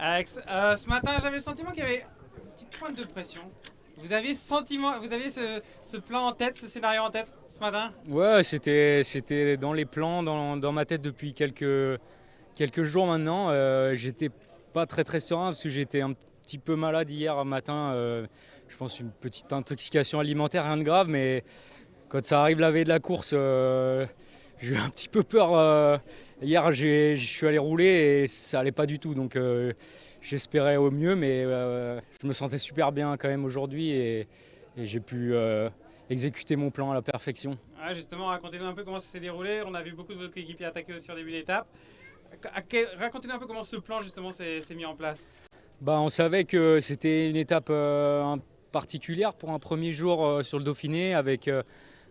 Alex, ce matin, j'avais le sentiment qu'il y avait une petite pointe de pression. Vous aviez ce plan en tête, ce scénario en tête ce matin? Ouais, c'était dans les plans, dans ma tête depuis quelques jours maintenant. J'étais pas très serein parce que j'étais un petit peu malade hier matin. Je pense une petite intoxication alimentaire, rien de grave, mais quand ça arrive la veille de la course, j'ai eu un petit peu peur. Hier, je suis allé rouler et ça allait pas du tout. Donc j'espérais au mieux, mais je me sentais super bien quand même aujourd'hui et j'ai pu exécuter mon plan à la perfection. Ah, justement, racontez-nous un peu comment ça s'est déroulé. On a vu beaucoup de vos coéquipiers attaquer aussi au début d'étape. Racontez-nous un peu comment ce plan justement s'est mis en place. Bah, on savait que c'était une étape particulière pour un premier jour sur le Dauphiné avec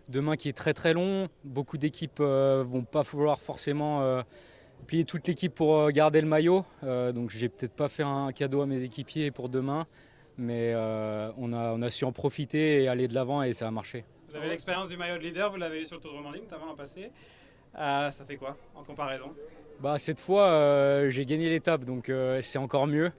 demain qui est très long. Beaucoup d'équipes vont pas vouloir forcément plier toute l'équipe pour garder le maillot. Donc j'ai peut-être pas fait un cadeau à mes équipiers pour demain, mais on a su en profiter et aller de l'avant et ça a marché. Vous avez l'expérience du maillot de leader, vous l'avez eu sur le Tour de Romandie notamment l'an passé. Ça fait quoi en comparaison? Bah, cette fois, j'ai gagné l'étape, donc c'est encore mieux.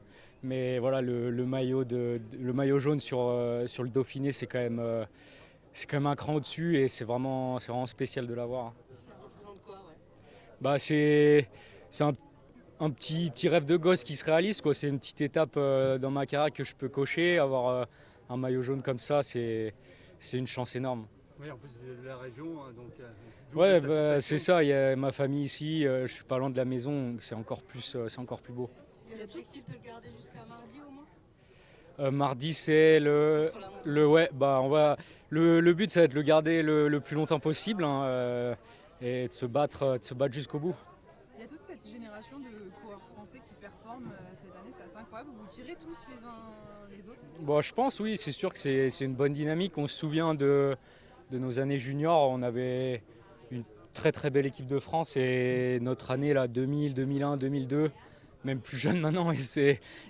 Mais voilà, le maillot jaune sur le Dauphiné, c'est quand même un cran au-dessus et c'est vraiment spécial de l'avoir. Ça représente quoi, ouais. Bah, c'est un petit rêve de gosse qui se réalise, quoi. C'est une petite étape dans ma carrière que je peux cocher. Avoir un maillot jaune comme ça, c'est une chance énorme. Oui, en plus de la région, hein, donc double Ouais, bah, satisfaction. c'est ça, il y a ma famille ici, je suis pas loin de la maison, donc c'est encore plus beau. Il y a l'objectif de le garder jusqu'à mardi au moins. Mardi, c'est Contre la montagne. ouais, bah le but, ça va être de le garder le plus longtemps possible, hein, et de se battre jusqu'au bout. Il y a toute cette génération de coureurs français qui performent cette année, c'est assez incroyable. Vous tirez tous les uns les autres. Bon, je pense, oui, c'est sûr que c'est une bonne dynamique. On se souvient de nos années juniors, on avait une très belle équipe de France et notre année là, 2000, 2001, 2002, même plus jeune maintenant,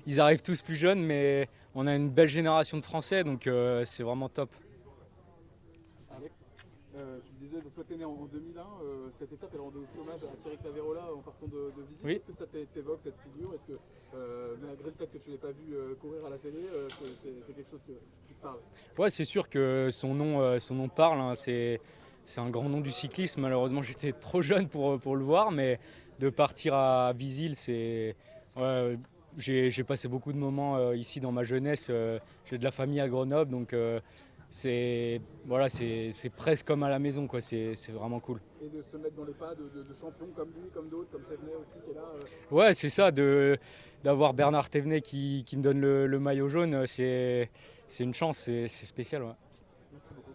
ils arrivent tous plus jeunes, mais on a une belle génération de Français, donc c'est vraiment top. Alex, tu me disais, donc toi tu es né en 2001, cette étape elle rendait aussi hommage à Thierry Claverola en partant de Visite. Oui. Est-ce que ça t'évoque cette figure? Est-ce que malgré le fait que tu ne l'aies pas vu courir à la télé, c'est quelque chose qui te parle? Ouais, c'est sûr que son nom parle, hein. C'est un grand nom du cyclisme. Malheureusement, j'étais trop jeune pour le voir, mais de partir à Visil, ouais, j'ai passé beaucoup de moments ici dans ma jeunesse. J'ai de la famille à Grenoble, donc voilà, c'est presque comme à la maison, quoi. C'est vraiment cool. Et de se mettre dans les pas de champions comme lui, comme d'autres, comme Thévenet aussi qui est là. Ouais, c'est ça, d'avoir Bernard Thévenet qui me donne le maillot jaune, c'est une chance, c'est spécial. Ouais. Merci beaucoup.